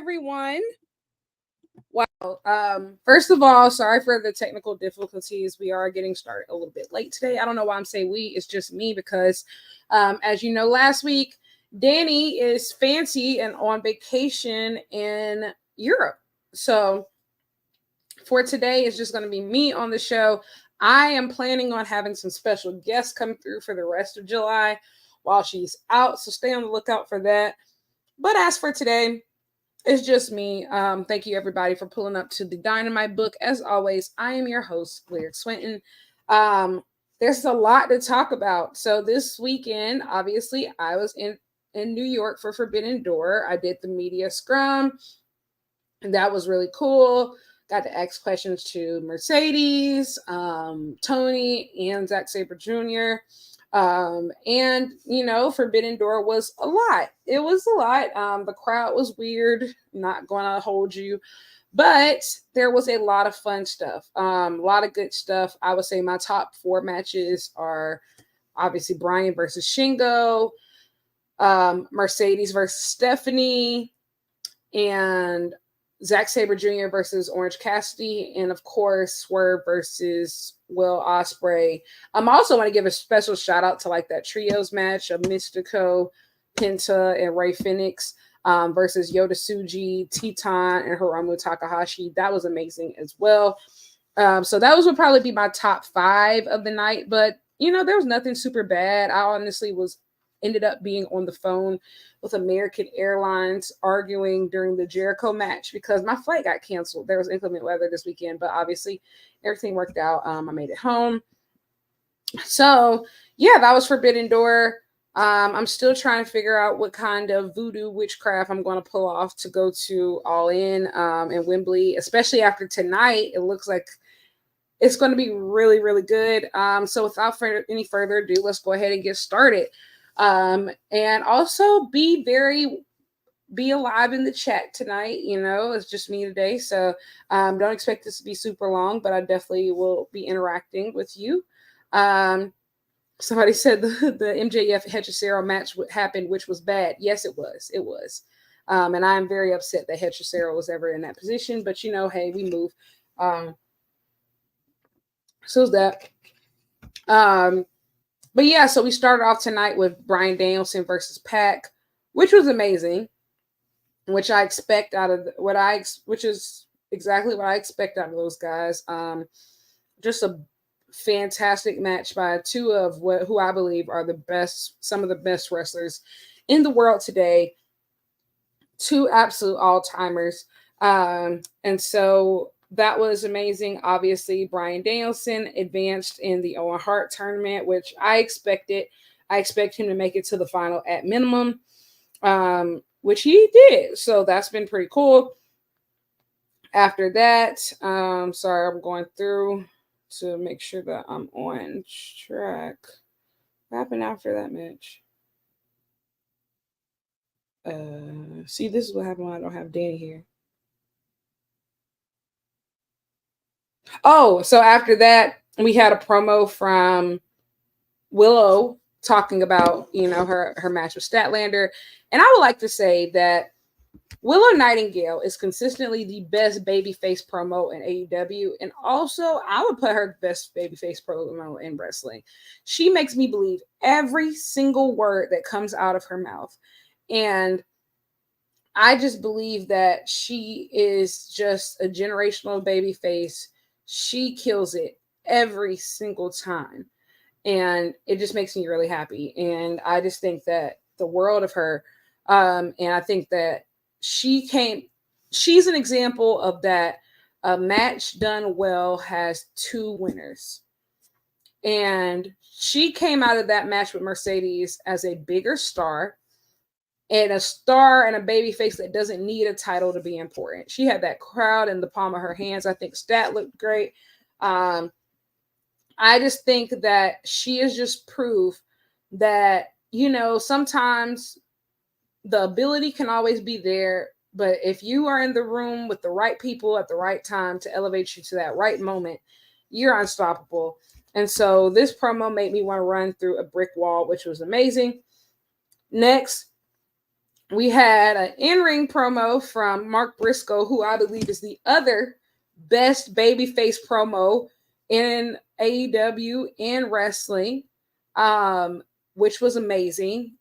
everyone. Wow. First of all, sorry for the technical difficulties. We are getting started a little bit late today. I don't know why I'm saying we. It's just me because, as you know, last week, Dani is fancy and on vacation in Europe. So for today, it's just going to be me on the show. I am planning on having some special guests come through for the rest of July while she's out. So stay on the lookout for that. But as for today, it's just me. Thank you, everybody, for pulling up to the Dynamite Book. As always, I am your host, Lyric Swinton. There's a lot to talk about. So this weekend, obviously, I was in New York for Forbidden Door. I did the media scrum, and that was really cool. Got to ask questions to Mercedes, Tony, and Zack Sabre Jr., and Forbidden Door was a lot. It was a lot. The crowd was weird, not gonna hold you, but there was a lot of fun stuff, a lot of good stuff. I would say my top 4 matches are obviously Brian versus Shingo, Mercedes versus Stephanie, and Zack Sabre Jr. versus Orange Cassidy, and of course Swerve versus Will Ospreay. I also want to give a special shout out to that trios match of Mystico, Penta, and Rey Fenix versus Yota Tsuji, Teton, and Hiromu Takahashi. That was amazing as well. So that would probably be my top 5 of the night, but there was nothing super bad. I honestly ended up being on the phone with American Airlines arguing during the Jericho match because my flight got canceled. There was inclement weather this weekend, but obviously everything worked out. I made it home. So yeah, that was Forbidden Door. I'm still trying to figure out what kind of voodoo witchcraft I'm going to pull off to go to All In Wembley, especially after tonight. It looks like it's going to be really, really good. So without any further ado, let's go ahead and get started. And also be alive in the chat tonight. It's just me today. So, don't expect this to be super long, but I definitely will be interacting with you. Somebody said the MJF Hechicero match happened, which was bad. Yes, it was. It was. And I'm very upset that Hechicero was ever in that position, but hey, we move. So is that. But yeah, so we started off tonight with Bryan Danielson versus Pac, which was amazing, which I expect out of which is exactly what I expect out of those guys. Just a fantastic match by 2 of who I believe are some of the best wrestlers in the world today. 2 absolute all-timers. And so that was amazing. Obviously, Bryan Danielson advanced in the Owen Hart tournament, which I expected. I expect him to make it to the final at minimum, which he did. So that's been pretty cool. After that, sorry, I'm going through to make sure that I'm on track. What happened after that match? See, this is what happened when I don't have Dani here. Oh, so after that, we had a promo from Willow talking about, her match with Statlander. And I would like to say that Willow Nightingale is consistently the best babyface promo in AEW. And also, I would put her best babyface promo in wrestling. She makes me believe every single word that comes out of her mouth. And I just believe that she is just a generational babyface. She kills it every single time. And it just makes me really happy. And I just think that the world of her, and I think that she's an example of that. A match done well has 2 winners. And she came out of that match with Mercedes as a bigger star, and a star and a babyface that doesn't need a title to be important. She had that crowd in the palm of her hands. I think Stat looked great. I just think that she is just proof that, sometimes the ability can always be there, but if you are in the room with the right people at the right time to elevate you to that right moment, you're unstoppable. And so this promo made me want to run through a brick wall, which was amazing. Next, We had an in-ring promo from Mark Briscoe, who I believe is the other best babyface promo in AEW and wrestling, which was amazing.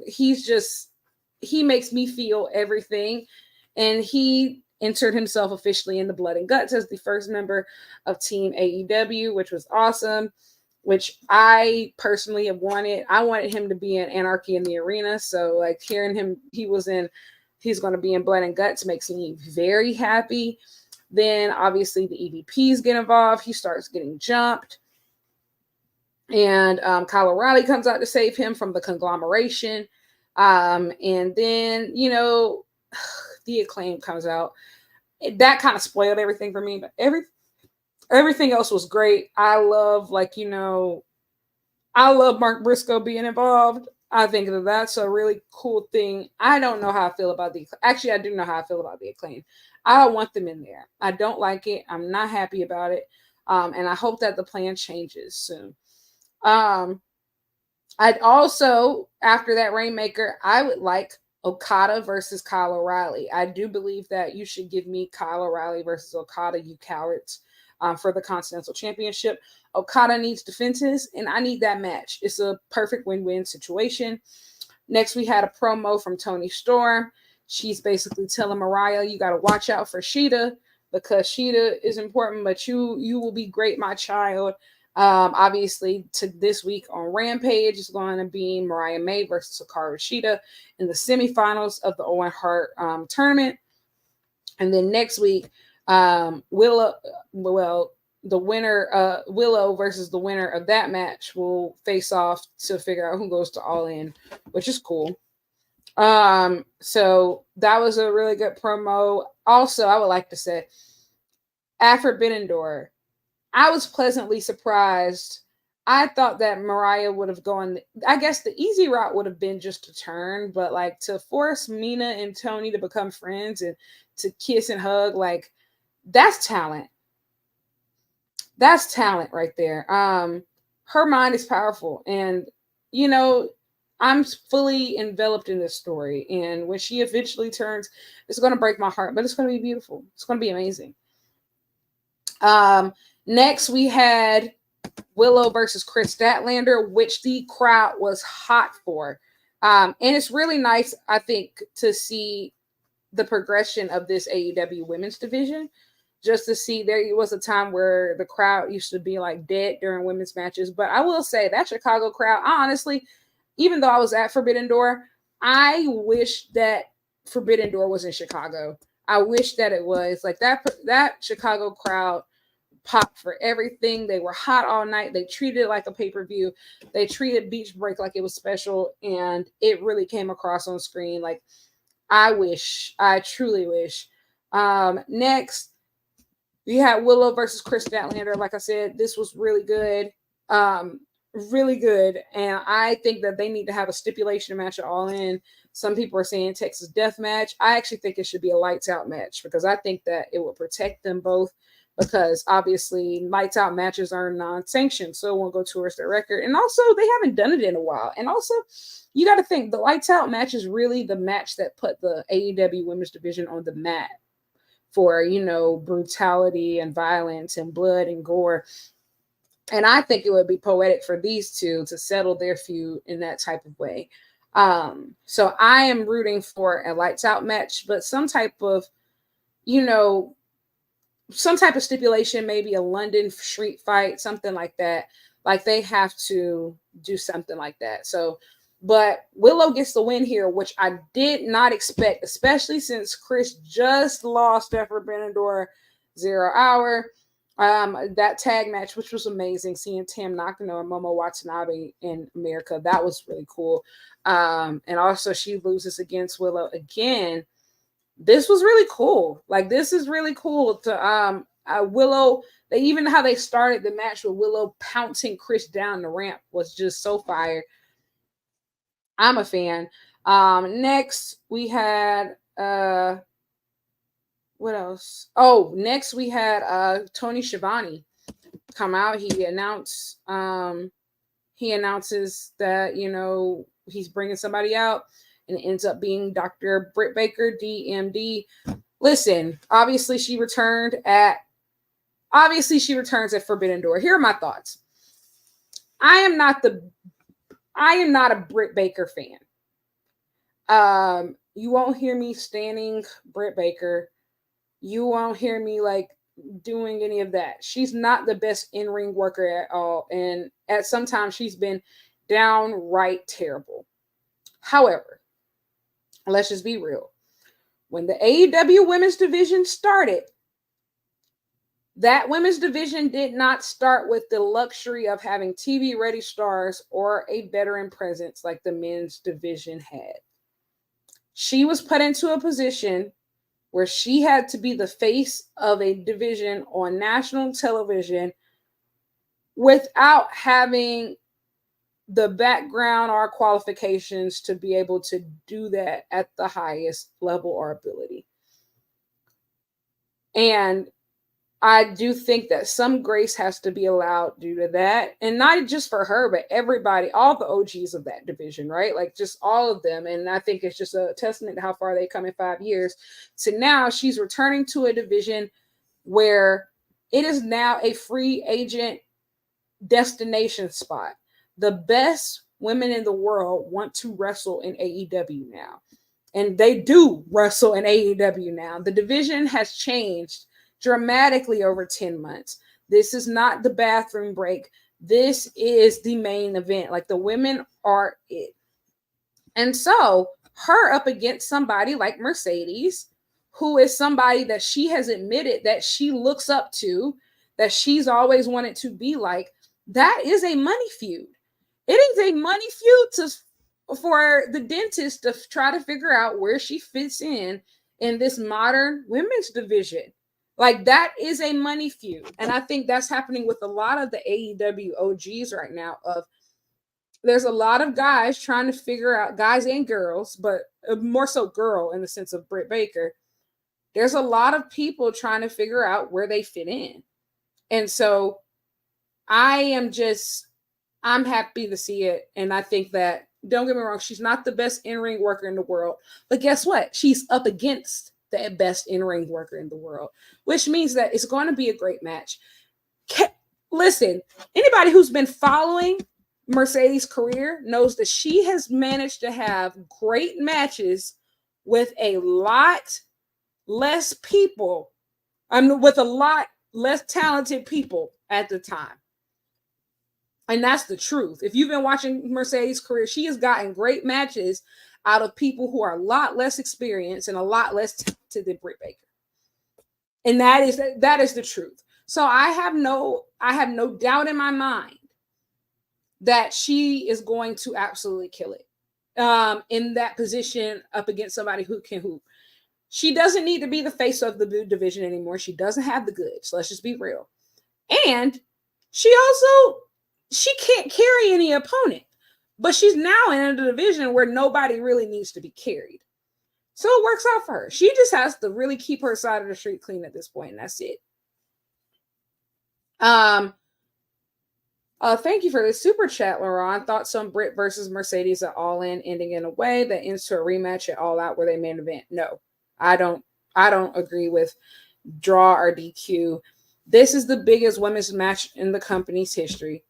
He makes me feel everything, and he entered himself officially in the Blood and Guts as the first member of Team AEW, which was awesome, which I personally have wanted. I wanted him to be in Anarchy in the Arena. So like hearing him, he's going to be in Blood and Guts makes me very happy. Then obviously the EVPs get involved. He starts getting jumped. And Kyle O'Reilly comes out to save him from the conglomeration. And then, the Acclaim comes out. That kind of spoiled everything for me, but everything else was great. I love, I love Mark Briscoe being involved. I think that that's a really cool thing. I don't know how I feel about actually, I do know how I feel about the Acclaim. I don't want them in there. I don't like it. I'm not happy about it. And I hope that the plan changes soon. I'd also, after that Rainmaker, I would like Okada versus Kyle O'Reilly. I do believe that you should give me Kyle O'Reilly versus Okada, you cowards, for the Continental Championship. Okada needs defenses, and I need that match. It's a perfect win-win situation. Next, we had a promo from Toni Storm. She's basically telling Mariah, you got to watch out for Shida because Shida is important, but you will be great, my child. Obviously, to this week on Rampage is going to be Mariah May versus Hikaru Shida in the semifinals of the Owen Hart tournament. And then next week, Willow versus the winner of that match will face off to figure out who goes to All In, which is cool. So that was a really good promo. Also, I would like to say, at Forbidden Door, I was pleasantly surprised. I thought that Mariah would have gone, I guess the easy route would have been just to turn, but like to force Mina and Tony to become friends and to kiss and hug, like that's talent. That's talent right there. Her mind is powerful, and I'm fully enveloped in this story. And when she eventually turns, it's going to break my heart, but it's going to be beautiful. It's going to be amazing. Next, we had Willow versus Chris Statlander, which the crowd was hot for. And it's really nice, I think, to see the progression of this AEW women's division. Just to see, there was a time where the crowd used to be like dead during women's matches. But I will say that Chicago crowd, I honestly, even though I was at Forbidden Door, I wish that Forbidden Door was in Chicago. I wish that it was like that Chicago crowd popped for everything. They were hot all night. They treated it like a pay-per-view. They treated Beach Break like it was special, and it really came across on screen. Like, I truly wish. Next, we had Willow versus Chris Statlander. Like I said, this was really good. Really good. And I think that they need to have a stipulation match at All In. Some people are saying Texas Death Match. I actually think it should be a lights out match because I think that it will protect them both, because obviously lights out matches are non-sanctioned, so it won't go towards their record. And also, they haven't done it in a while. And also, you got to think, the lights out match is really the match that put the AEW women's division on the map for, brutality and violence and blood and gore. And I think it would be poetic for these two to settle their feud in that type of way. So I am rooting for a lights out match, but some type of stipulation, maybe a London street fight, something like that. Like they have to do something like that. So, but Willow gets the win here, which I did not expect, especially since Chris just lost at Forbidden Door 0 Hour. That tag match, which was amazing, seeing Tam Nakano and Momo Watanabe in America, that was really cool. And also she loses against Willow again. This was really cool. Like, this is really cool to Willow. Even how they started the match with Willow pouncing Chris down the ramp was just so fire. I'm a fan. Next we had what else? Oh, next we had Tony Schiavone come out. He announces that he's bringing somebody out. and it ends up being Dr. Britt Baker, DMD. Listen, obviously she returns at Forbidden Door. Here are my thoughts. I am not a Britt Baker fan. You won't hear me standing Britt Baker. You won't hear me like doing any of that. She's not the best in-ring worker at all, and at some times she's been downright terrible. However, let's just be real. When the AEW women's division started, that women's division did not start with the luxury of having TV-ready stars or a veteran presence like the men's division had. She was put into a position where she had to be the face of a division on national television without having the background or qualifications to be able to do that at the highest level or ability. And I do think that some grace has to be allowed due to that. And not just for her, but everybody, all the OGs of that division, right? Like just all of them. And I think it's just a testament to how far they come in 5 years. So now she's returning to a division where it is now a free agent destination spot. The best women in the world want to wrestle in AEW now. And they do wrestle in AEW now. The division has changed dramatically over 10 months. This is not the bathroom break. This is the main event. Like the women are it. And so her up against somebody like Mercedes, who is somebody that she has admitted that she looks up to, that she's always wanted to be like, that is a money feud. It is a money feud for the dentist to try to figure out where she fits in this modern women's division. Like that is a money feud. And I think that's happening with a lot of the AEW OGs right now. There's a lot of guys trying to figure out, guys and girls, but more so girl in the sense of Britt Baker. There's a lot of people trying to figure out where they fit in. And so I'm happy to see it. And I think that, don't get me wrong, she's not the best in-ring worker in the world. But guess what? She's up against the best in-ring worker in the world, which means that it's going to be a great match. Listen, anybody who's been following Mercedes' career knows that she has managed to have great matches with a lot less people, with a lot less talented people at the time. And that's the truth. If you've been watching Mercedes' career, she has gotten great matches out of people who are a lot less experienced and a lot less talented than Britt Baker. And that is the truth. So I have no doubt in my mind that she is going to absolutely kill it in that position up against somebody who can hoop. She doesn't need to be the face of the division anymore. She doesn't have the goods. Let's just be real. And she can't carry any opponent. But she's now in a division where nobody really needs to be carried. So it works out for her. She just has to really keep her side of the street clean at this point, and that's it. Thank you for the super chat, Laurent. Thoughts on Britt versus Mercedes at All In ending in a way that ends to a rematch at All Out where they main event? No, I don't agree with draw or DQ. This is the biggest women's match in the company's history.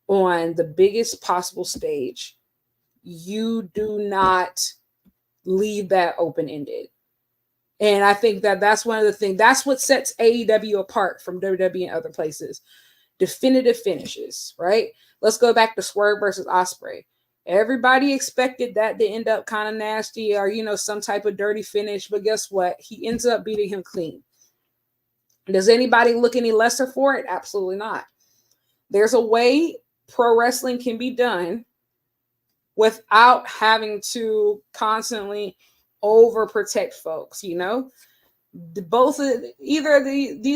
On the biggest possible stage, you do not leave that open-ended. And I think that that's one of the things, that's what sets AEW apart from WWE and other places. Definitive finishes, right? Let's go back to Swerve versus Ospreay. Everybody expected that to end up kind of nasty or, some type of dirty finish, but guess what? He ends up beating him clean. Does anybody look any lesser for it? Absolutely not. There's a way pro wrestling can be done without having to constantly overprotect folks. These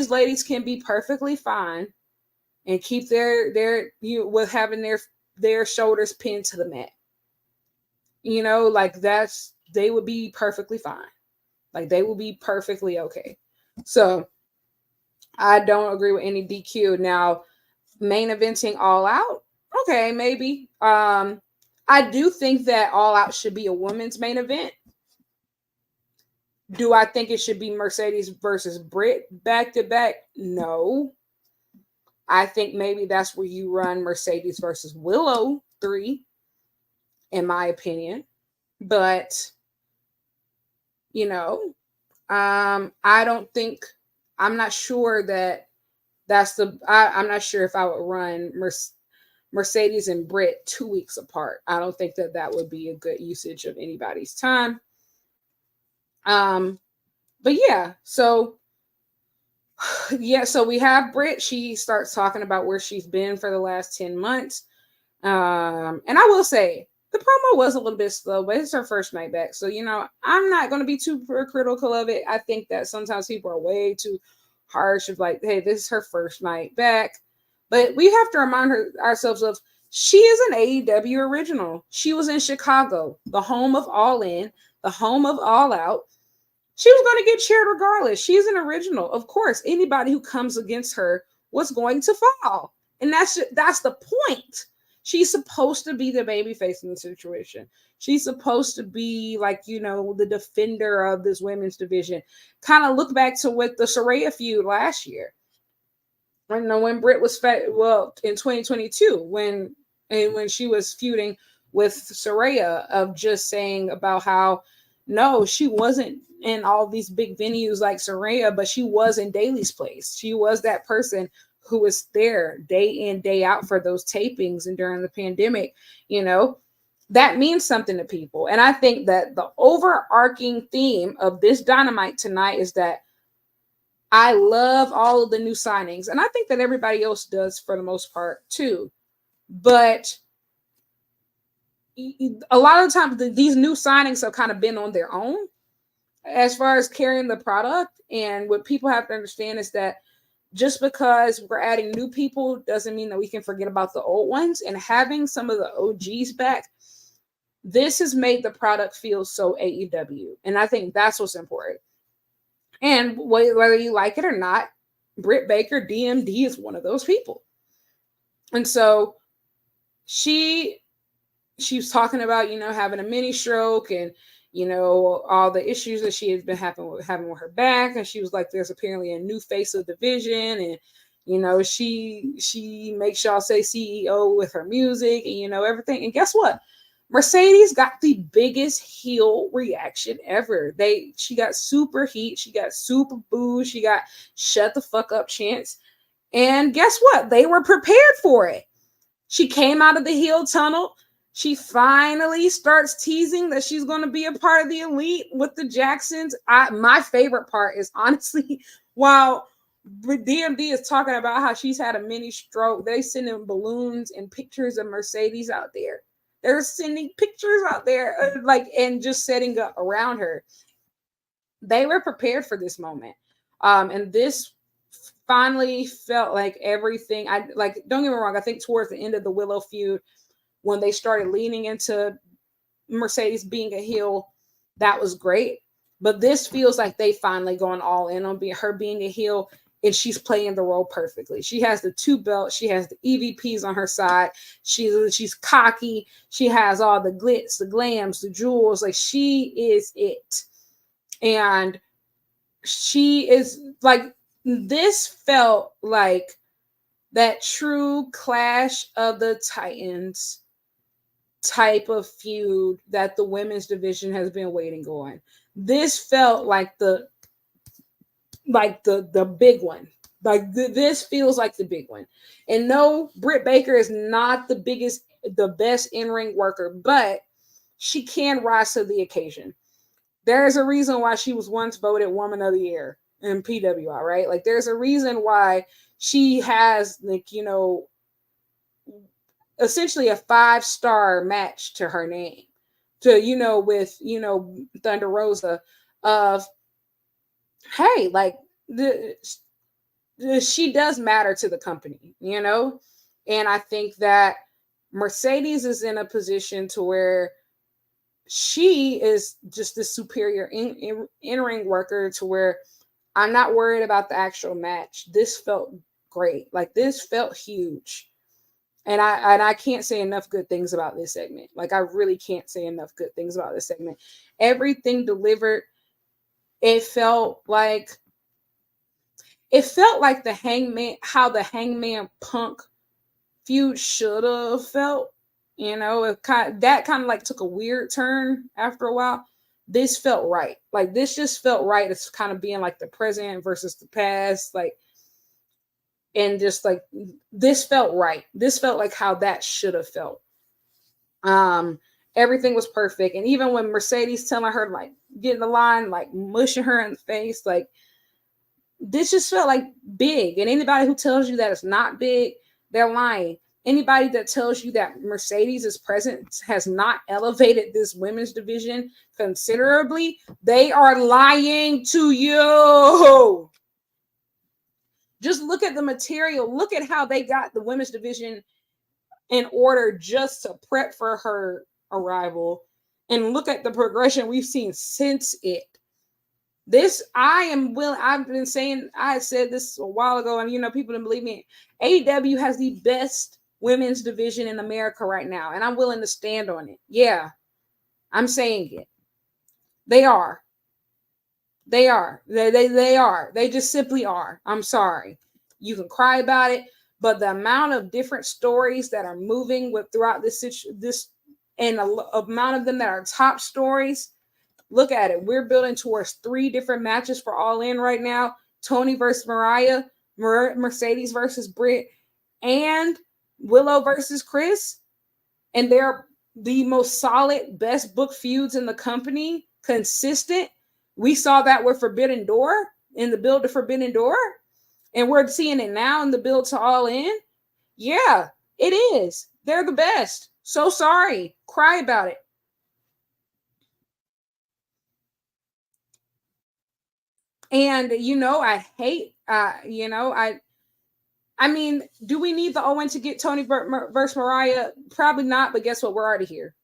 ladies can be perfectly fine and keep with having their shoulders pinned to the mat. They would be perfectly fine. Like they will be perfectly okay. So I don't agree with any DQ. Now, main eventing All Out, okay, maybe. I do think that All Out should be a women's main event. Do I think it should be Mercedes versus Britt back to back? No. I think maybe that's where you run Mercedes versus Willow 3, in my opinion. But, you know, I don't think, I'm not sure that I'm not sure if I would run Mercedes and Britt 2 weeks apart. I don't think that would be a good usage of anybody's time. But yeah, so we have Britt. She starts talking about where she's been for the last 10 months. And I will say, the promo was a little bit slow, but it's her first night back. So, I'm not going to be too critical of it. I think that sometimes people are way too harsh of like, hey, this is her first night back. But we have to remind ourselves of, she is an AEW original. She was in Chicago, the home of All In, the home of All Out. She was going to get cheered regardless. She's an original. Of course, anybody who comes against her was going to fall. And that's the point. She's supposed to be the babyface in the situation. She's supposed to be like, the defender of this women's division. Kind of look back to with the Saraya feud last year. When Britt was in 2022, when she was feuding with Saraya, of just saying about how, no, she wasn't in all these big venues like Saraya, but she was in Daly's place. She was that person who was there day in, day out for those tapings and during the pandemic. That means something to people. And I think that the overarching theme of this Dynamite tonight is that I love all of the new signings. And I think that everybody else does for the most part too. But a lot of the times these new signings have kind of been on their own as far as carrying the product. And what people have to understand is that just because we're adding new people doesn't mean that we can forget about the old ones. And having some of the OGs back, this has made the product feel so AEW. And I think that's what's important. And whether you like it or not, Britt Baker, DMD, is one of those people. And so she was talking about, having a mini stroke and, all the issues that she has been having with her back. And she was like, there's apparently a new face of the division. And, she makes y'all say CEO with her music and, everything. And guess what? Mercedes got the biggest heel reaction ever. She got super heat. She got super boo. She got shut the fuck up chants. And guess what? They were prepared for it. She came out of the heel tunnel. She finally starts teasing that she's going to be a part of the Elite with the Jacksons. My favorite part is honestly, while DMD is talking about how she's had a mini stroke, they sending balloons and pictures of Mercedes out there. They're sending pictures out there, and just setting up around her. They were prepared for this moment. And this finally felt like everything. Don't get me wrong, I think towards the end of the Willow feud, when they started leaning into Mercedes being a heel, that was great. But this feels like they finally going all in on her being a heel, and she's playing the role perfectly. She has the 2 belts. She has the EVPs on her side. She's cocky. She has all the glitz, the glams, the jewels. Like, she is it. And she is like, this felt like that true Clash of the Titans type of feud that the women's division has been waiting on. This felt like the big one. This feels like the big one. And no, Britt Baker is not the best in-ring worker, but she can rise to the occasion. There is a reason why she was once voted Woman of the Year in PWI, right? Like, there's a reason why she has, essentially a 5-star match to her name, with Thunder Rosa, of, hey, she does matter to the company, and I think that Mercedes is in a position to where she is just the superior in-ring worker, to where I'm not worried about the actual match. This felt great. Like, this felt huge. And I can't say enough good things about this segment. Like, I really can't say enough good things about this segment. Everything delivered. It felt like the Hangman Punk feud should have felt. That kind of like took a weird turn after a while. This felt right. Like, this just felt right. It's kind of being like the present versus the past. Like, and just like, this felt right. This felt like how that should have felt. Everything was perfect. And even when Mercedes telling her, like, get in the line, like mushing her in the face, like, this just felt like big. And anybody who tells you that it's not big, they're lying. Anybody that tells you that Mercedes' presence has not elevated this women's division considerably, they are lying to you. Just look at the material. Look at how they got the women's division in order just to prep for her arrival. And look at the progression we've seen since it. I've been saying, I said this a while ago, and people didn't believe me. AEW has the best women's division in America right now, and I'm willing to stand on it. Yeah, I'm saying it. They are. They are. They are. They just simply are. I'm sorry. You can cry about it, but the amount of different stories that are moving throughout this and the amount of them that are top stories, look at it. We're building towards 3 different matches for All In right now. Tony versus Mariah, Mercedes versus Britt, and Willow versus Chris. And they're the most solid, best book feuds in the company, consistent. We saw that with Forbidden Door, in the build to Forbidden Door. And we're seeing it now in the build to All In. Yeah, it is. They're the best. So sorry. Cry about it. And, I hate, I mean, do we need the Owen to get Tony versus Mariah? Probably not, but guess what? We're already here.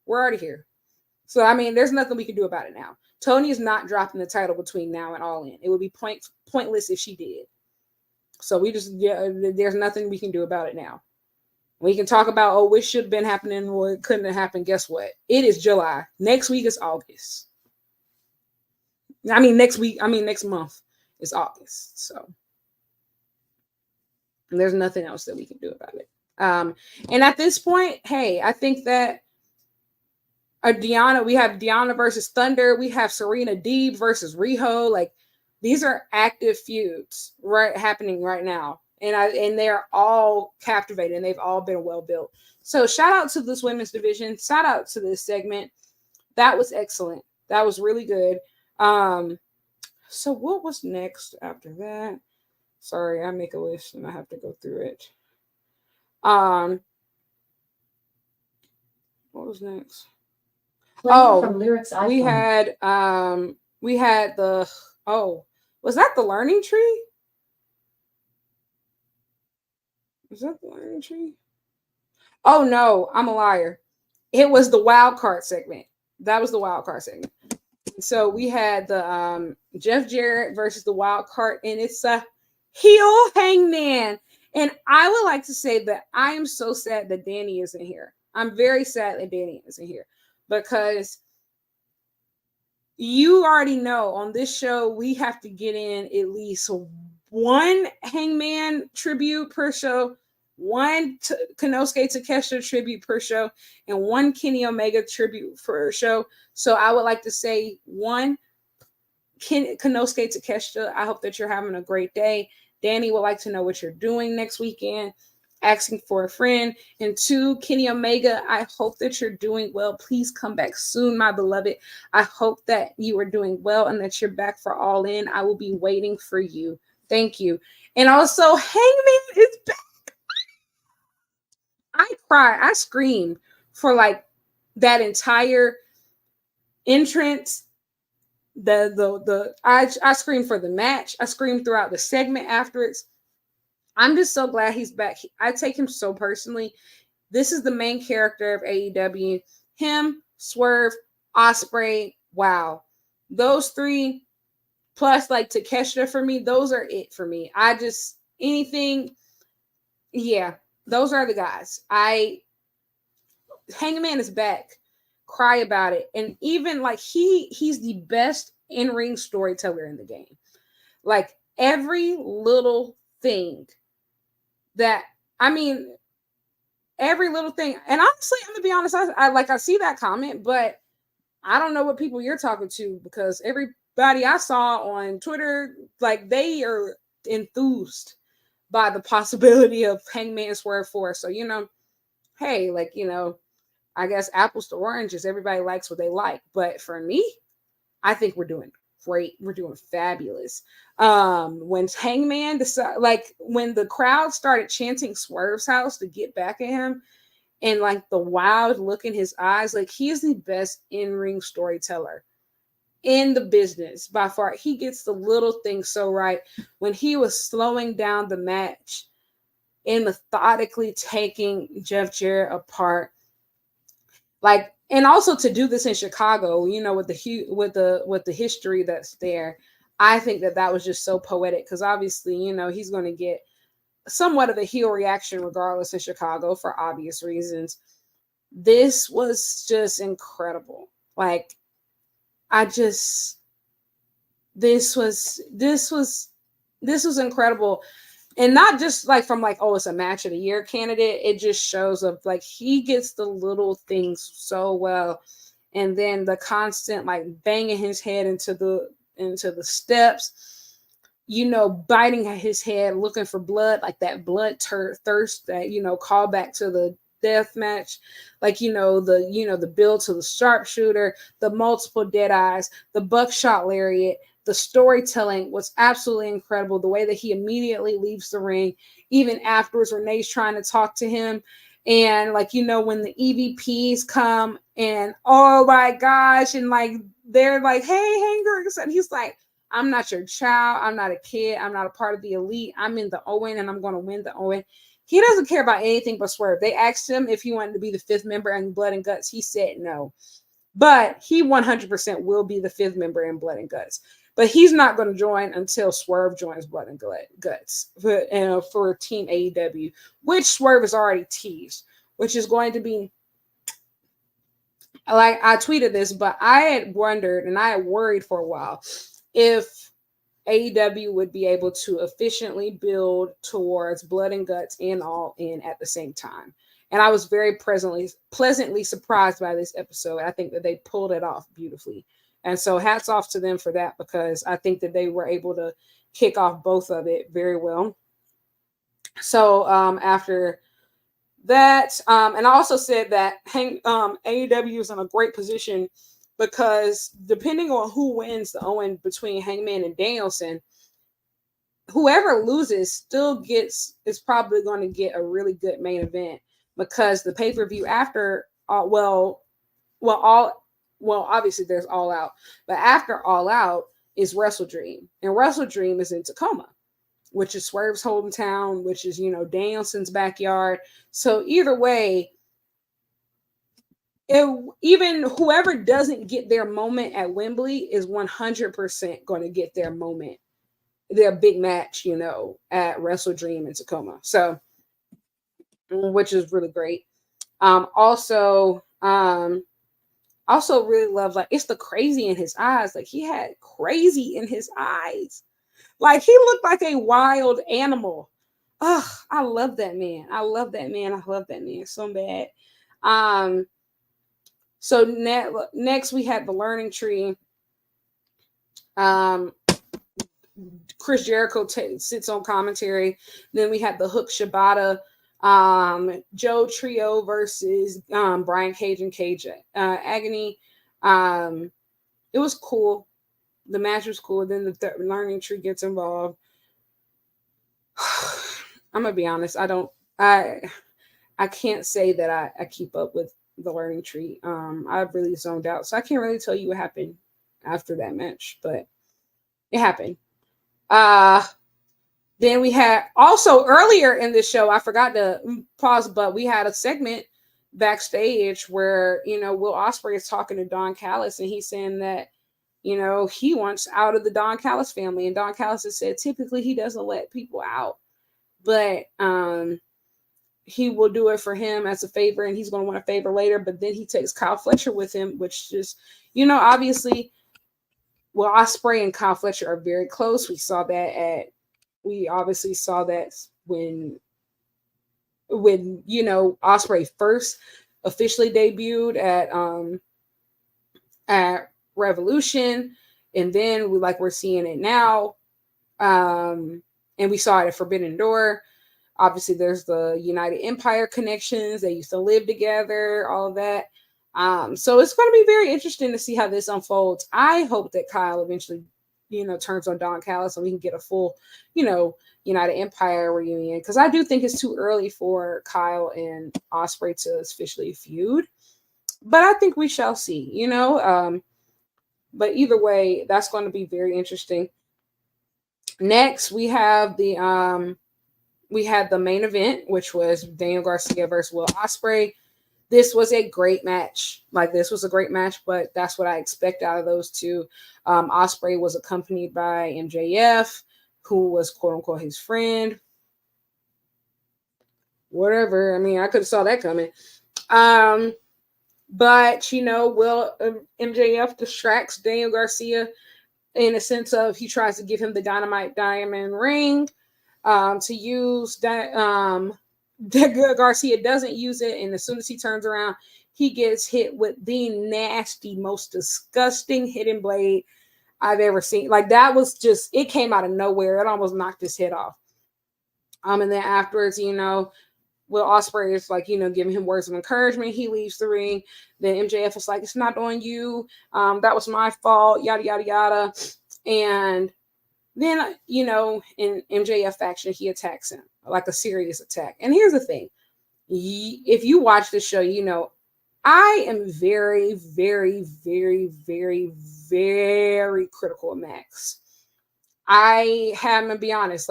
So, I mean, there's nothing we can do about it now. Tony is not dropping the title between now and All In. It would be pointless if she did. So there's nothing we can do about it now. We can talk about, what should have been happening or it couldn't have happened. Guess what? It is July. Next week is August. Next month is August. So there's nothing else that we can do about it. And at this point, hey, I think that we have Deanna versus Thunder. We have Serena Deeb versus Riho. Like, these are active feuds happening right now. And they're all captivating. They've all been well built. So shout out to this women's division. Shout out to this segment. That was excellent. That was really good. So what was next after that? Sorry, I make a list and I have to go through it. What was next? From lyrics we had was that the learning tree? Was that the learning tree? Oh no, I'm a liar. It was the wild card segment. That was the wild card segment. So we had the Jeff Jarrett versus the wild card, and it's a heel Hangman. And I would like to say that I am so sad that Dani isn't here. I'm very sad that Dani isn't here because you already know on this show we have to get in at least one Hangman tribute per show, one Konosuke Takeshita tribute per show, and one Kenny Omega tribute per show. So I would like to say one Konosuke Takeshita. I hope that you're having a great day. Dani would like to know what you're doing next weekend, asking for a friend. And 2, Kenny Omega, I hope that you're doing well. Please come back soon, my beloved. I hope that you are doing well and that you're back for All In. I will be waiting for you. Thank you. And also, Hangman is back. I cried. I screamed for like that entire entrance. I screamed for the match. I screamed throughout the segment afterwards. I'm just so glad he's back. I take him so personally. This is the main character of AEW. Him, Swerve, Ospreay. Wow. Those 3 plus like Takeshita for me, those are it for me. Yeah. those are the guys. Hangman is back. Cry about it. And even like he's the best in-ring storyteller in the game. Like every little thing that, I mean, every little thing. And honestly, I'm gonna be honest, I see that comment, but I don't know what people you're talking to, because everybody I saw on Twitter, like they are enthused by the possibility of Hangman Swerve Force. So, hey, like, I guess apples to oranges, everybody likes what they like. But for me, I think we're doing great. We're doing fabulous. When Hangman decided, like when the crowd started chanting Swerve's house to get back at him, and like the wild look in his eyes, like he is the best in-ring storyteller in the business by far. He gets the little things so right. When he was slowing down the match and methodically taking Jeff Jarrett apart, like, and also to do this in Chicago, with the history that's there, I think that was just so poetic, because obviously, he's going to get somewhat of a heel reaction regardless in Chicago for obvious reasons. This was just incredible. Like, this was incredible. And not just like from like, oh, it's a match of the year candidate. It just shows up like he gets the little things so well. And then the constant like banging his head into the steps, biting at his head, looking for blood, like that blood thirst that, call back to the death match, like, the build to the sharpshooter, the multiple dead eyes, the buckshot lariat. The storytelling was absolutely incredible. The way that he immediately leaves the ring, even afterwards, Renee's trying to talk to him. And like, when the EVPs come and, oh my gosh, and like, they're like, hey, Hanger. And he's like, I'm not your child. I'm not a kid. I'm not a part of the elite. I'm in the Owen and I'm going to win the Owen. He doesn't care about anything but Swerve. They asked him if he wanted to be the 5th member in Blood and Guts. He said no. But he 100% will be the 5th member in Blood and Guts. But he's not going to join until Swerve joins Blood and Guts for Team AEW, which Swerve has already teased, which is going to be, like, I tweeted this, but I had wondered and I had worried for a while if AEW would be able to efficiently build towards Blood and Guts and All In at the same time. And I was very pleasantly surprised by this episode. I think that they pulled it off beautifully. And so hats off to them for that, because I think that they were able to kick off both of it very well. So after that, and I also said that AEW is in a great position, because depending on who wins the Owen between Hangman and Danielson, whoever loses is probably going to get a really good main event, because the pay-per-view after, obviously there's All Out, but after All Out is Wrestle Dream, and Wrestle Dream is in Tacoma, which is Swerve's hometown, which is, Danielson's backyard. So either way, even whoever doesn't get their moment at Wembley is 100% going to get their moment, their big match, at Wrestle Dream in Tacoma. So, which is really great. Also really love, like, it's the crazy in his eyes. Like, he had crazy in his eyes. Like, he looked like a wild animal. Ugh, I love that man. I love that man so bad. So next we had the Learning Tree. Chris Jericho sits on commentary. Then we had the Hook Shibata Joe Trio versus Brian Cage and Cage Agony. It was cool. The match was cool. Then the Learning Tree gets involved. I'm gonna be honest. I can't say that I keep up with the Learning Tree. I've really zoned out, so I can't really tell you what happened after that match, but it happened. Then we had also earlier in this show, I forgot to pause, but we had a segment backstage where, Will Ospreay is talking to Don Callis, and he's saying that, he wants out of the Don Callis family. And Don Callis has said typically he doesn't let people out. But he will do it for him as a favor, and he's going to want a favor later. But then he takes Kyle Fletcher with him, which just, obviously, well, Ospreay and Kyle Fletcher are very close. We obviously saw that when Ospreay first officially debuted at Revolution, and then we're seeing it now, and we saw it at Forbidden Door. Obviously, there's the United Empire connections. They used to live together, all of that. So it's going to be very interesting to see how this unfolds. I hope that Kyle eventually, turns on Don Callis and we can get a full, United Empire reunion. Because I do think it's too early for Kyle and Ospreay to officially feud. But I think we shall see, But either way, that's going to be very interesting. Next, we have the main event, which was Daniel Garcia versus Will Ospreay. This was a great match. This was a great match, but that's what I expect out of those two. Ospreay was accompanied by MJF, who was quote unquote his friend. Whatever. I mean, I could have saw that coming. But MJF distracts Daniel Garcia in a sense of he tries to give him the Dynamite diamond ring to use that. Garcia doesn't use it, and as soon as he turns around, he gets hit with the nasty, most disgusting hidden blade I've ever seen. That was just, it came out of nowhere. It almost knocked his head off. And then afterwards, Will Ospreay is giving him words of encouragement. He leaves the ring. Then MJF is like, it's not on you. That was my fault, yada, yada, yada. And then, in MJF faction, he attacks him, a serious attack. And here's the thing. If you watch the show, I am very, very, very, very, very critical of Max. I have to be honest,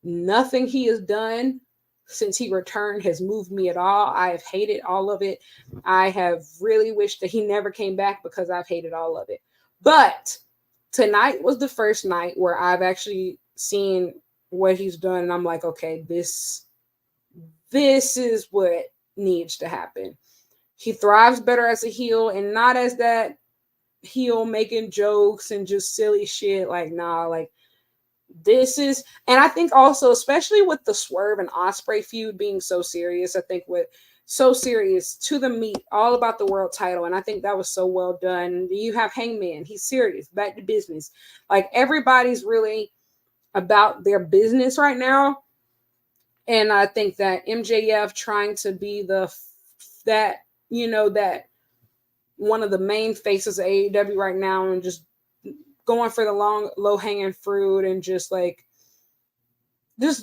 nothing he has done since he returned has moved me at all. I have hated all of it. I have really wished that he never came back because I've hated all of it. But tonight was the first night where I've actually seen what he's done, and I'm like, okay, this is what needs to happen. He thrives better as a heel and not as that heel making jokes and just silly shit. This is, and I think also, especially with the Swerve and Ospreay feud being so serious, I think so serious to the meat, all about the world title. And I think that was so well done. You have Hangman, he's serious, back to business. Everybody's really about their business right now. And I think that MJF trying to be that one of the main faces of AEW right now and just going for the low hanging fruit and just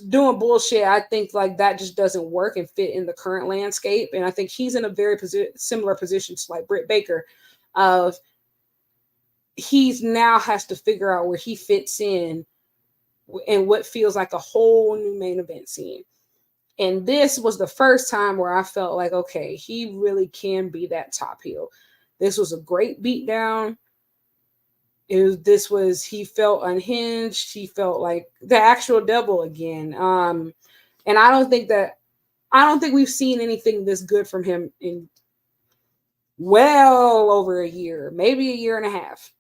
doing bullshit. I think that just doesn't work and fit in the current landscape. And I think he's in a very similar position to Britt Baker of he's now has to figure out where he fits in and what feels like a whole new main event scene. And this was the first time where I felt okay, he really can be that top heel. This was a great beatdown. He felt unhinged. He felt like the actual devil again. And I don't think we've seen anything this good from him in well over a year, maybe a year and a half,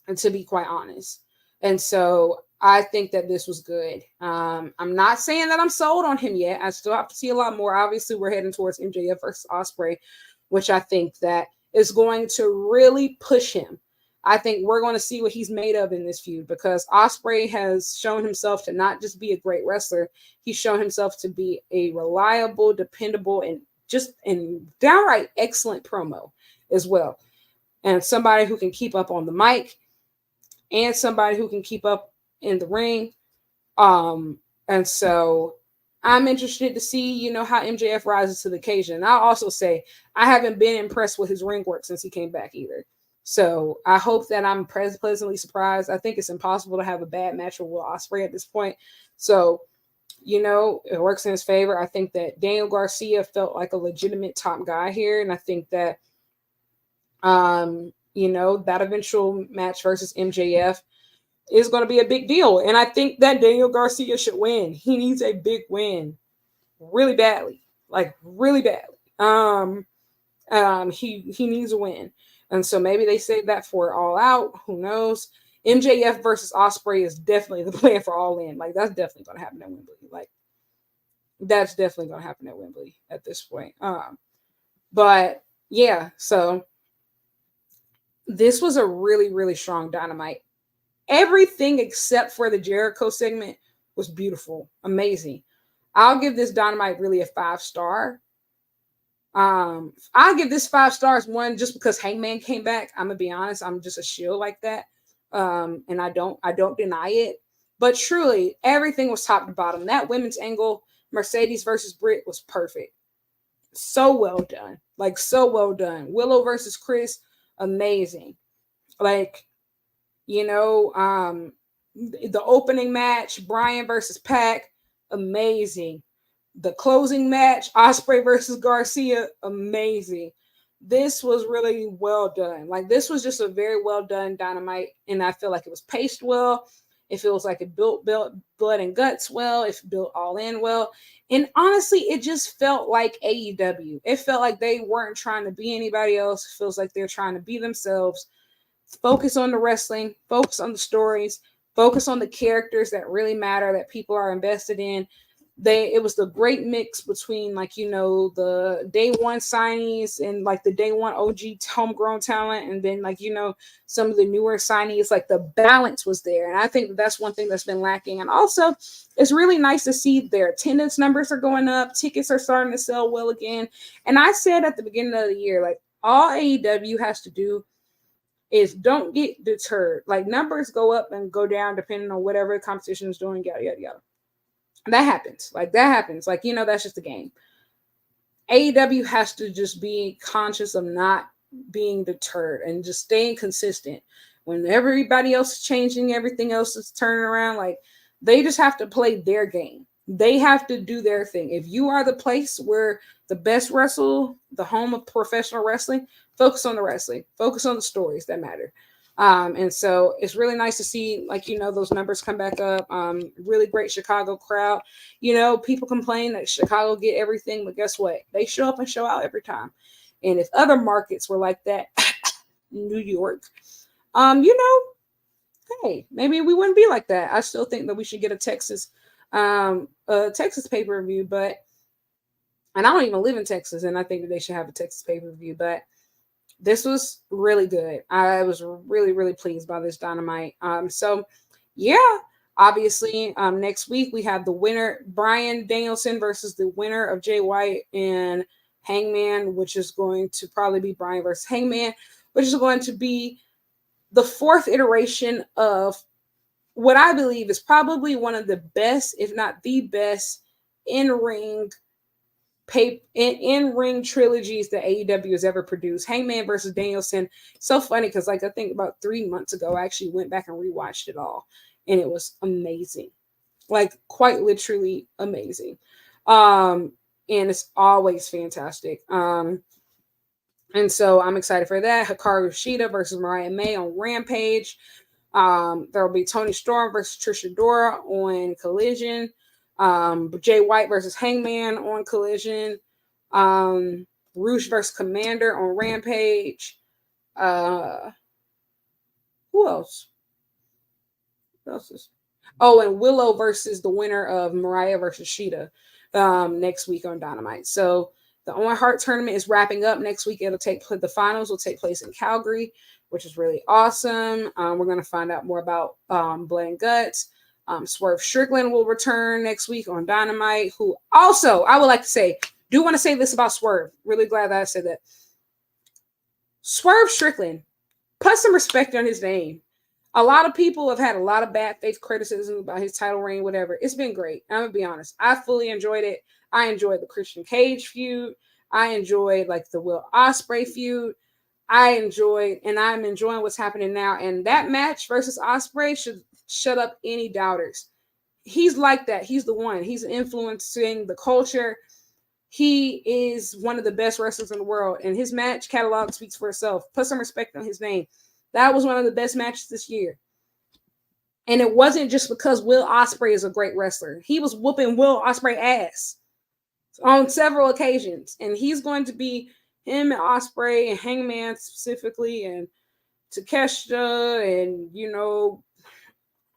and to be quite honest. And so I think that this was good. I'm not saying that I'm sold on him yet. I still have to see a lot more. Obviously, we're heading towards MJF versus Ospreay, which I think that is going to really push him. I think we're going to see what he's made of in this feud because Ospreay has shown himself to not just be a great wrestler. He's shown himself to be a reliable, dependable, and downright excellent promo as well. And somebody who can keep up on the mic and somebody who can keep up in the ring. And so I'm interested to see, how MJF rises to the occasion. And I'll also say I haven't been impressed with his ring work since he came back either. So I hope that I'm pleasantly surprised. I think it's impossible to have a bad match with Will Ospreay at this point. So, it works in his favor. I think that Daniel Garcia felt like a legitimate top guy here. And I think that, that eventual match versus MJF is going to be a big deal. And I think that Daniel Garcia should win. He needs a big win. really badly, like really badly. He needs a win, and so maybe they save that for All Out. Who knows? MJF versus Ospreay is definitely the plan for All In. Like that's definitely going to happen at Wembley. Like that's definitely going to happen at Wembley at this point. But yeah, so this was a really, really strong Dynamite. Everything except for the Jericho segment was beautiful, amazing. I'll give this Dynamite really a 5-star. I'll give this 5 stars, one just because Hangman came back. I'm gonna be honest, I'm just a shill like that. And I don't deny it. But truly, everything was top to bottom. That women's angle, Mercedes versus Britt, was perfect. So well done. Like so well done. Willow versus Chris, amazing. Like, you know, the opening match, Bryan versus Pac, amazing. The closing match, Ospreay versus Garcia, amazing. This was really well done. Like this was just a very well done Dynamite, and I feel like it was paced well. It feels like it built blood and guts well. It built All In well, and honestly, it just felt like AEW. It felt like they weren't trying to be anybody else. It feels like they're trying to be themselves. Focus on the wrestling. Focus on the stories. Focus on the characters that really matter, that people are invested in. It was the great mix between, like, you know, the day one signees and like the day one OG homegrown talent, and then, like, you know, some of the newer signees. Like the balance was there, and I think that's one thing that's been lacking. And also, it's really nice to see their attendance numbers are going up, tickets are starting to sell well again. And I said at the beginning of the year, like, all AEW has to do is don't get deterred. Like numbers go up and go down depending on whatever the competition is doing, yada yada yada. That happens. Like that happens. Like, you know, that's just the game. AEW has to just be conscious of not being deterred and just staying consistent. When everybody else is changing, everything else is turning around, like they just have to play their game. They have to do their thing. If you are the place where the best wrestle, the home of professional wrestling, focus on the wrestling. Focus on the stories that matter. And so it's really nice to see, like, you know, those numbers come back up. Really great Chicago crowd. You know, people complain that Chicago get everything, but guess what? They show up and show out every time. And if other markets were like that, New York, you know, hey, maybe we wouldn't be like that. I still think that we should get a Texas pay-per-view, and I don't even live in Texas, and I think that they should have a Texas pay-per-view, but this was really good. I was really, really pleased by this Dynamite. So yeah, obviously, next week we have the winner, Bryan Danielson versus the winner of Jay White and Hangman, which is going to probably be Bryan versus Hangman, which is going to be the 4th iteration of what I believe is probably one of the best, if not the best, in-ring trilogies that AEW has ever produced. Hangman versus Danielson. So funny because, like, I think about 3 months ago, I actually went back and rewatched it all, and it was amazing, like quite literally amazing. And it's always fantastic. And so I'm excited for that. Hikaru Shida versus Mariah May on Rampage. There will be Toni Storm versus Trish Adora on Collision. Jay White versus Hangman on Collision. Roosh versus Commander on Rampage. Who else? What else is? Oh, and Willow versus the winner of Mariah versus Shida next week on Dynamite. So the Owen Hart tournament is wrapping up next week. The finals will take place in Calgary, which is really awesome. We're going to find out more about Blood and Guts. Swerve Strickland will return next week on Dynamite, who also, I would like to say, do want to say this about Swerve. Really glad that I said that. Swerve Strickland, put some respect on his name. A lot of people have had a lot of bad faith criticism about his title reign, whatever. It's been great. I'm going to be honest. I fully enjoyed it. I enjoyed the Christian Cage feud. I enjoyed, like, the Will Ospreay feud. I'm enjoying what's happening now. And that match versus Ospreay should shut up any doubters. He's like that. He's the one. He's influencing the culture. He is one of the best wrestlers in the world, and his match catalog speaks for itself. Put some respect on his name. That was one of the best matches this year. And it wasn't just because Will Ospreay is a great wrestler. He was whooping Will Ospreay ass. on several occasions. And he's going to be him and Ospreay and Hangman specifically and Takeshita and, you know,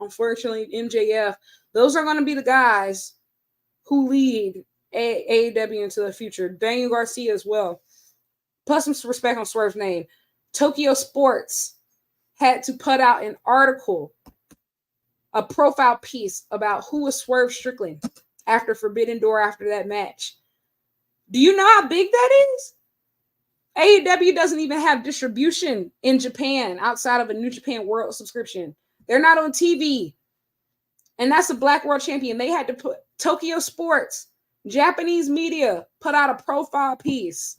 unfortunately, MJF. Those are going to be the guys who lead AEW into the future. Daniel Garcia as well. Plus some respect on Swerve's name. Tokyo Sports had to put out an article, a profile piece about who was Swerve Strickland after Forbidden Door after that match. Do you know how big that is? AEW doesn't even have distribution in Japan outside of a New Japan World subscription. They're not on TV. And that's a Black World Champion. They had to put Tokyo Sports, Japanese media, put out a profile piece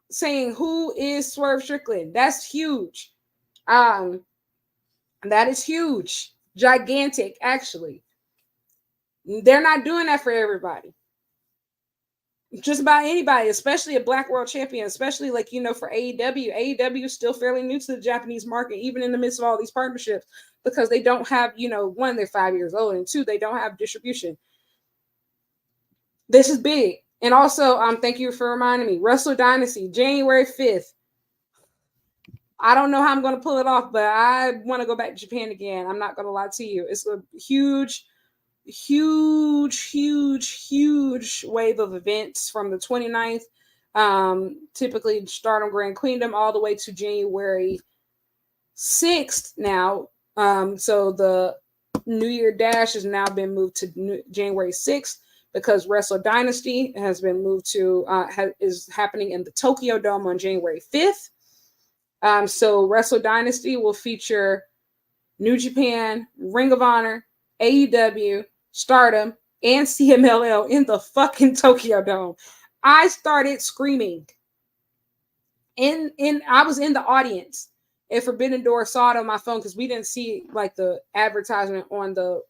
saying who is Swerve Strickland. That's huge. That is huge. Gigantic, actually. They're not doing that for everybody. Just about anybody, especially a Black World Champion, especially like, you know, for AEW. AEW is still fairly new to the Japanese market, even in the midst of all these partnerships, because they don't have, you know, one, they're 5 years old, and two, they don't have distribution. This is big. And also, thank you for reminding me, Wrestle Dynasty, January 5th. I don't know how I'm going to pull it off, but I want to go back to Japan again. I'm not going to lie to you. It's a huge wave of events from the 29th, typically Stardom Grand Queendom, all the way to January 6th now. So the New Year Dash has now been moved to January 6th because Wrestle Dynasty has been moved to, is happening in the Tokyo Dome on January 5th. So Wrestle Dynasty will feature New Japan, Ring of Honor, AEW, Stardom, and CMLL in the fucking Tokyo Dome. I started screaming. I was in the audience at Forbidden Door, saw it on my phone because we didn't see like the advertisement on the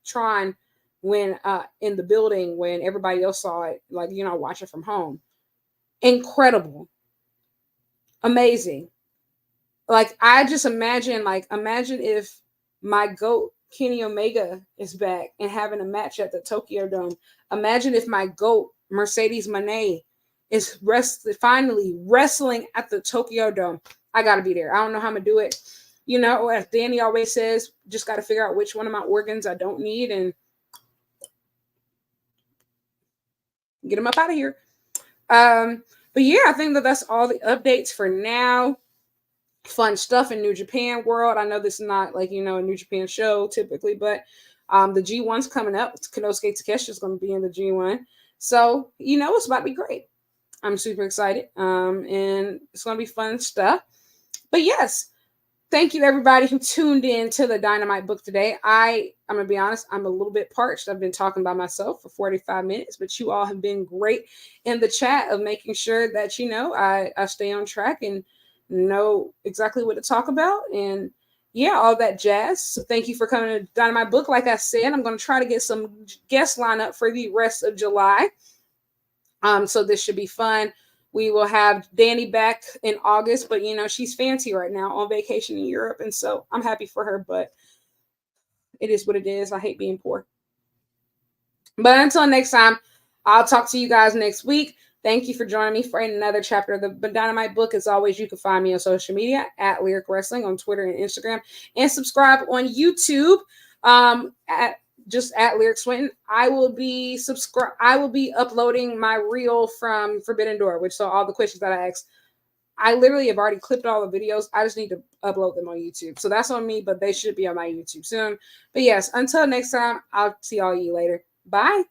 Tron when in the building when everybody else saw it, like, you know, watching from home. Incredible. Amazing. Like, I just imagine if my GOAT Kenny Omega is back and having a match at the Tokyo Dome. Imagine if my GOAT Mercedes Moné is finally wrestling at the Tokyo Dome. I got to be there. I don't know how I'm going to do it. You know, as Dani always says, just got to figure out which one of my organs I don't need and get them up out of here. But yeah, I think that's all the updates for now. Fun stuff in New Japan world. I know this is not like, you know, a New Japan show typically, but the G1's coming up. Konosuke Takeshi is going to be in the G1. So, you know, it's about to be great. I'm super excited. And it's going to be fun stuff. But yes, thank you everybody who tuned in to the Dynamite Book today. I'm going to be honest, I'm a little bit parched. I've been talking by myself for 45 minutes, but you all have been great in the chat of making sure that, you know, I stay on track and know exactly what to talk about and yeah, all that jazz. So thank you for coming to Dynamite Book. Like I said, I'm going to try to get some guests lined up for the rest of July. So this should be fun. We will have Dani back in August, but you know, she's fancy right now on vacation in Europe. And so I'm happy for her, but it is what it is. I hate being poor. But until next time, I'll talk to you guys next week. Thank you for joining me for another chapter of the Dynamite Book. As always, you can find me on social media at Lyric Wrestling on Twitter and Instagram, and subscribe on YouTube at Lyric Swinton. I will be uploading my reel from Forbidden Door, which saw all the questions that I asked. I literally have already clipped all the videos. I just need to upload them on YouTube. So that's on me, but they should be on my YouTube soon. But yes, until next time, I'll see all you later. Bye.